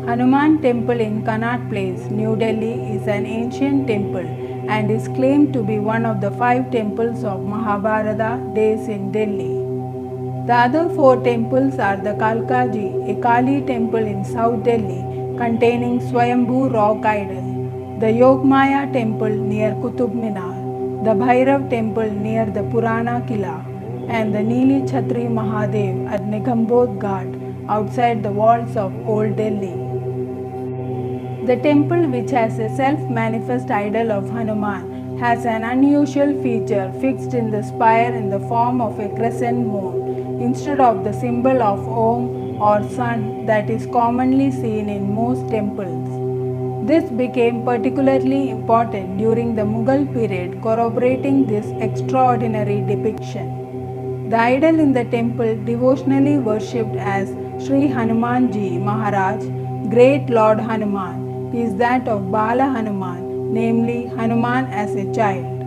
Hanuman Temple in Connaught Place, New Delhi is an ancient temple and is claimed to be one of the 5 temples of Mahabharata days in Delhi. The other 4 temples are the Kalkaji, a Kali temple in South Delhi containing Swayambhu rock idol, the Yogmaya temple near Qutub Minar, the Bhairav temple near the Purana Kila, and the Nili Chhatri Mahadev at Nigambodh Ghat outside the walls of Old Delhi. The temple, which has a self-manifest idol of Hanuman, has an unusual feature fixed in the spire in the form of a crescent moon instead of the symbol of Om or sun that is commonly seen in most temples. This became particularly important during the Mughal period, corroborating this extraordinary depiction. The idol in the temple, devotionally worshipped as Sri Hanumanji Maharaj, Great Lord Hanuman, is that of Bala Hanuman, namely Hanuman as a child.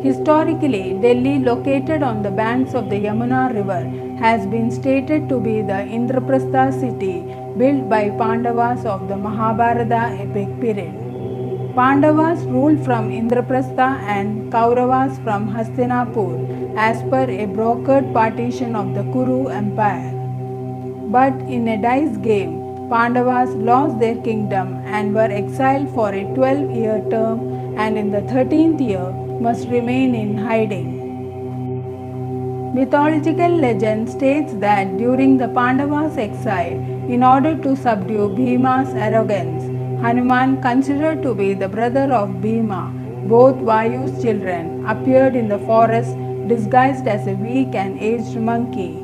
Historically, Delhi, located on the banks of the Yamuna river, has been stated to be the Indraprastha city built by Pandavas of the Mahabharata epic period. Pandavas ruled from Indraprastha and Kauravas from Hastinapur as per a brokered partition of the Kuru Empire. But in a dice game, Pandavas lost their kingdom and were exiled for a 12-year term, and in the 13th year must remain in hiding. Mythological legend states that during the Pandavas' exile, in order to subdue Bhima's arrogance, Hanuman, considered to be the brother of Bhima, both Vayu's children, appeared in the forest disguised as a weak and aged monkey.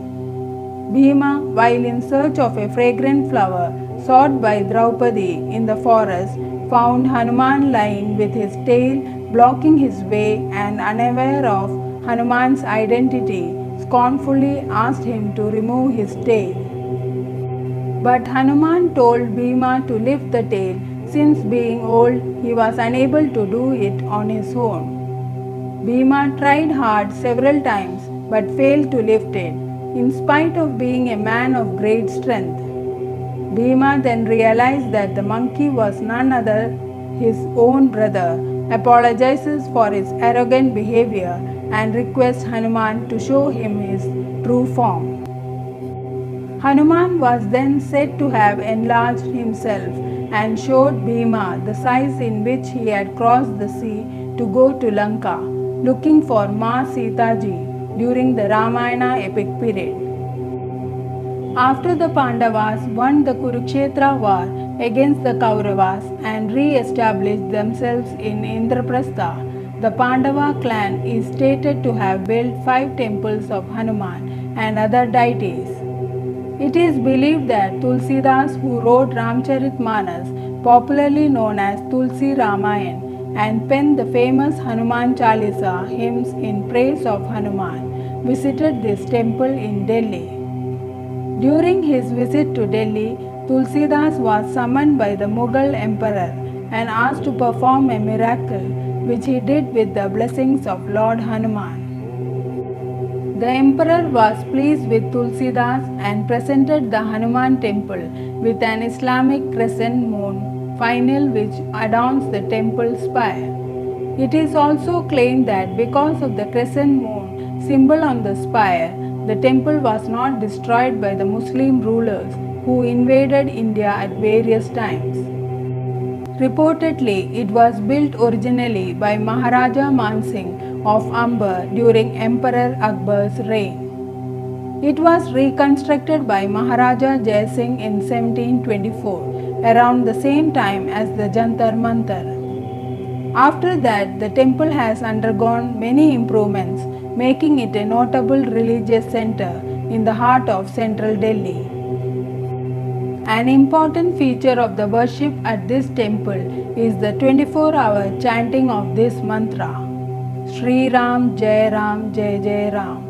Bhima, while in search of a fragrant flower sought by Draupadi in the forest, found Hanuman lying with his tail blocking his way, and unaware of Hanuman's identity, scornfully asked him to remove his tail. But Hanuman told Bhima to lift the tail, since being old he was unable to do it on his own. Bhima tried hard several times but failed to lift it, in spite of being a man of great strength. Bhima then realized that the monkey was none other his own brother, apologizes for his arrogant behavior, and requests Hanuman to show him his true form. Hanuman was then said to have enlarged himself and showed Bhima the size in which he had crossed the sea to go to Lanka, looking for Ma Sitaji during the Ramayana epic period. After the Pandavas won the Kurukshetra war against the Kauravas and re-established themselves in Indraprastha, the Pandava clan is stated to have built 5 temples of Hanuman and other deities. It is believed that Tulsidas, who wrote Ramcharitmanas, popularly known as Tulsi Ramayan, and penned the famous Hanuman Chalisa hymns in praise of Hanuman, visited this temple in Delhi. During his visit to Delhi, Tulsidas was summoned by the Mughal emperor and asked to perform a miracle, which he did with the blessings of Lord Hanuman. The emperor was pleased with Tulsidas and presented the Hanuman temple with an Islamic crescent moon finial which adorns the temple spire. It is also claimed that because of the crescent moon symbol on the spire, the temple was not destroyed by the Muslim rulers who invaded India at various times. Reportedly, it was built originally by Maharaja Mansingh of Amber during Emperor Akbar's reign. It was reconstructed by Maharaja Jai Singh in 1724, around the same time as the Jantar Mantar. After that, the temple has undergone many improvements, making it a notable religious center in the heart of central Delhi. An important feature of the worship at this temple is the 24-hour chanting of this mantra, Sri Ram Jai Ram Jai Jai Ram,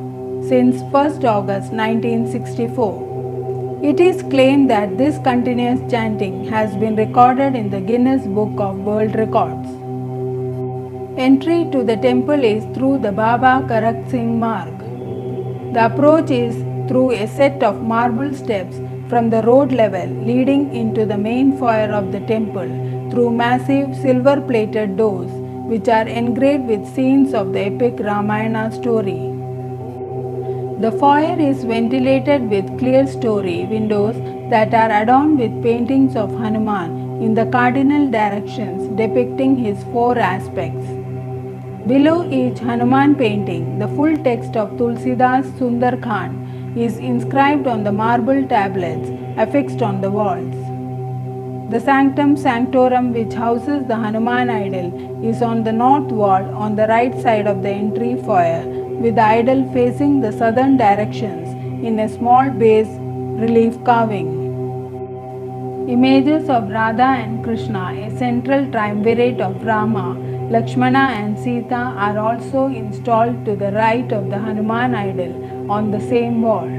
since 1st August 1964. It is claimed that this continuous chanting has been recorded in the Guinness Book of World Records. Entry to the temple is through the Baba Karak Singh Marg. The approach is through a set of marble steps from the road level leading into the main foyer of the temple through massive silver plated doors which are engraved with scenes of the epic Ramayana story. The foyer is ventilated with clear story windows that are adorned with paintings of Hanuman in the cardinal directions depicting his four aspects. Below each Hanuman painting, the full text of Tulsidas Sundar Kand is inscribed on the marble tablets affixed on the walls. The sanctum sanctorum, which houses the Hanuman idol, is on the north wall on the right side of the entry foyer, with the idol facing the southern directions in a small bas relief carving. Images of Radha and Krishna, a central triumvirate of Rama, Lakshmana and Sita, are also installed to the right of the Hanuman idol on the same wall.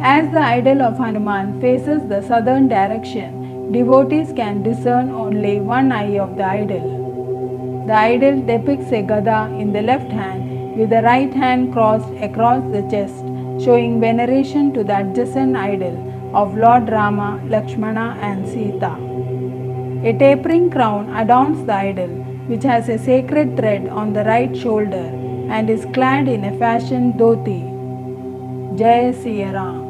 As the idol of Hanuman faces the southern direction, devotees can discern only one eye of the idol. The idol depicts a Gada in the left hand with the right hand crossed across the chest, showing veneration to the adjacent idol of Lord Rama, Lakshmana and Sita. A tapering crown adorns the idol, which has a sacred thread on the right shoulder and is clad in a fashioned dhoti. Jai Siya Ram.